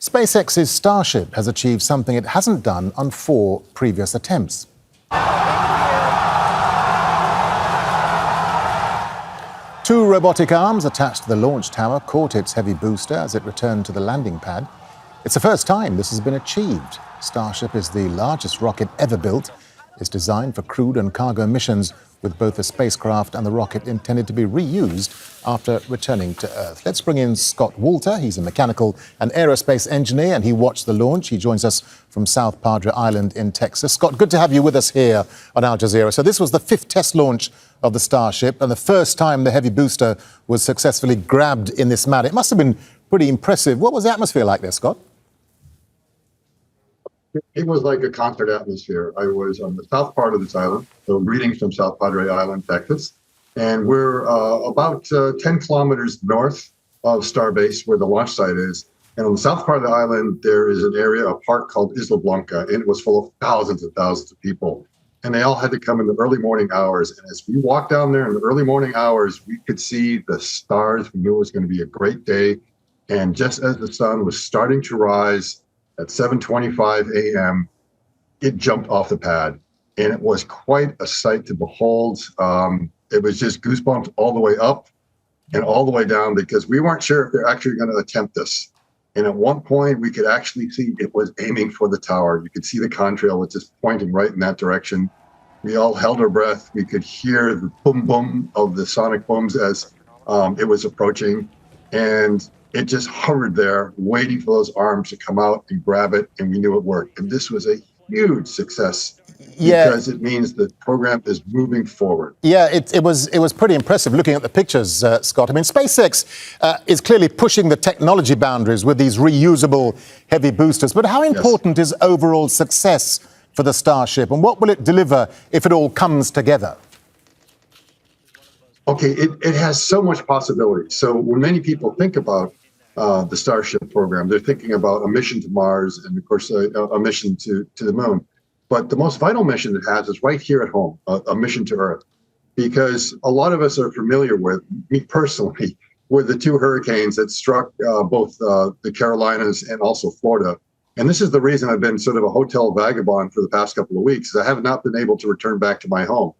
SpaceX's Starship has achieved something it hasn't done on 4 previous attempts. Two robotic arms attached to the launch tower caught its heavy booster as it returned to the landing pad. It's the first time this has been achieved. Starship is the largest rocket ever built. It's designed for crewed and cargo missions, with both the spacecraft and the rocket intended to be reused after returning to Earth. Let's bring in Scott Walter. He's a mechanical and aerospace engineer, and he watched the launch. He joins us from South Padre Island in Texas. Scott, good to have you with us here on Al Jazeera. So this was the 5th test launch of the Starship, and the first time the heavy booster was successfully grabbed in this manner. It must have been pretty impressive. What was the atmosphere like there, Scott? It was like a concert atmosphere. I was on the south part of this island, so greetings from South Padre Island, Texas. And we're about 10 kilometers north of Starbase, where the launch site is. And on the south part of the island, there is an area, a park called Isla Blanca, and it was full of thousands and thousands of people. And they all had to come in the early morning hours. And as we walked down there in the early morning hours, we could see the stars. We knew it was going to be a great day. And just as the sun was starting to rise, at 7:25 a.m., it jumped off the pad, and it was quite a sight to behold. It was just goosebumps all the way up and all the way down, because we weren't sure if they're actually going to attempt this. And at one point, we could actually see it was aiming for the tower. You could see the contrail was just pointing right in that direction. We all held our breath. We could hear the boom, boom of the sonic booms as it was approaching. And it just hovered there, waiting for those arms to come out and grab it, and we knew it worked. And this was a huge success, because it means the program is moving forward. Yeah, it was pretty impressive looking at the pictures, Scott. I mean, SpaceX is clearly pushing the technology boundaries with these reusable heavy boosters. But how important is overall success for the Starship, and what will it deliver if it all comes together? Okay, it has so much possibility. So when many people think about the Starship program, they're thinking about a mission to Mars and, of course, a mission to the moon. But the most vital mission it has is right here at home, a mission to Earth. Because a lot of us are familiar with, me personally, with the 2 hurricanes that struck both the Carolinas and also Florida. And this is the reason I've been sort of a hotel vagabond for the past couple of weeks. I have not been able to return back to my home.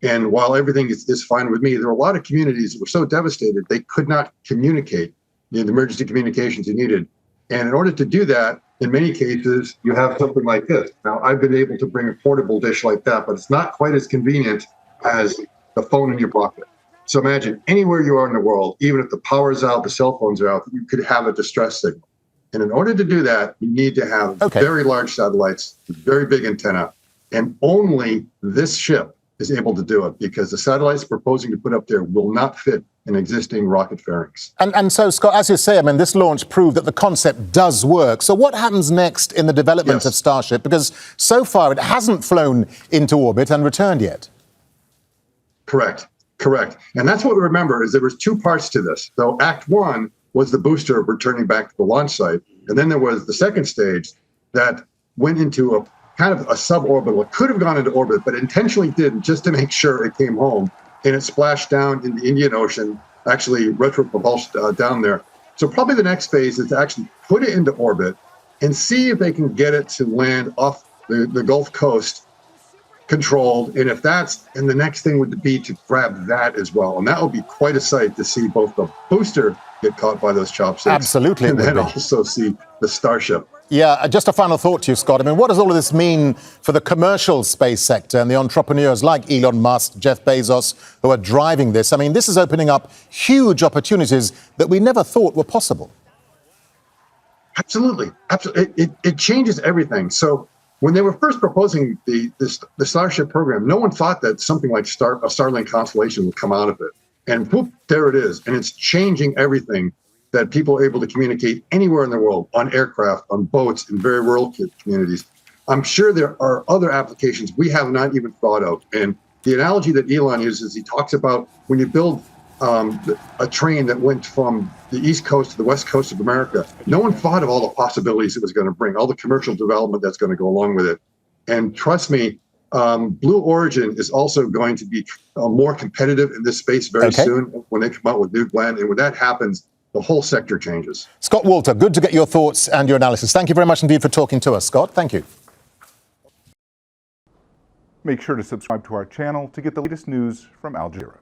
And while everything is fine with me, there were a lot of communities that were so devastated they could not communicate the emergency communications you needed. And in order to do that, in many cases, you have something like this. Now, I've been able to bring a portable dish like that, but it's not quite as convenient as the phone in your pocket. So imagine anywhere you are in the world, even if the power is out, the cell phones are out, you could have a distress signal. And in order to do that, you need to have very large satellites, very big antenna, and only this ship is able to do it, because the satellites proposing to put up there will not fit in existing rocket fairings. And so, Scott, as you say, I mean, this launch proved that the concept does work. So what happens next in the development of Starship? Because so far it hasn't flown into orbit and returned yet. Correct. And that's what we remember, is there was 2 parts to this. So Act 1 was the booster returning back to the launch site. And then there was the second stage that went into a kind of a suborbital. It could have gone into orbit, but intentionally didn't, just to make sure it came home. And it splashed down in the Indian Ocean, actually retropropulsed down there. So probably the next phase is to actually put it into orbit and see if they can get it to land off the Gulf Coast controlled. And if that's, and the next thing would be to grab that as well. And that would be quite a sight to see both the booster get caught by those chopsticks. Absolutely. And then also see the Starship. Yeah, just a final thought to you, Scott. I mean, what does all of this mean for the commercial space sector and the entrepreneurs like Elon Musk, Jeff Bezos, who are driving this? I mean, this is opening up huge opportunities that we never thought were possible. Absolutely. It changes everything. So when they were first proposing the Starship program, no one thought that something like a Starlink constellation would come out of it. And whoop, there it is. And it's changing everything, that people are able to communicate anywhere in the world, on aircraft, on boats, in very rural communities. I'm sure there are other applications we have not even thought of. And the analogy that Elon uses, he talks about when you build a train that went from the East Coast to the West Coast of America, no one thought of all the possibilities it was going to bring, all the commercial development that's going to go along with it. And trust me, Blue Origin is also going to be more competitive in this space very soon when they come out with new blend. And when that happens, the whole sector changes. Scott Walter, good to get your thoughts and your analysis. Thank you very much indeed for talking to us, Scott. Thank you. Make sure to subscribe to our channel to get the latest news from Al Jazeera.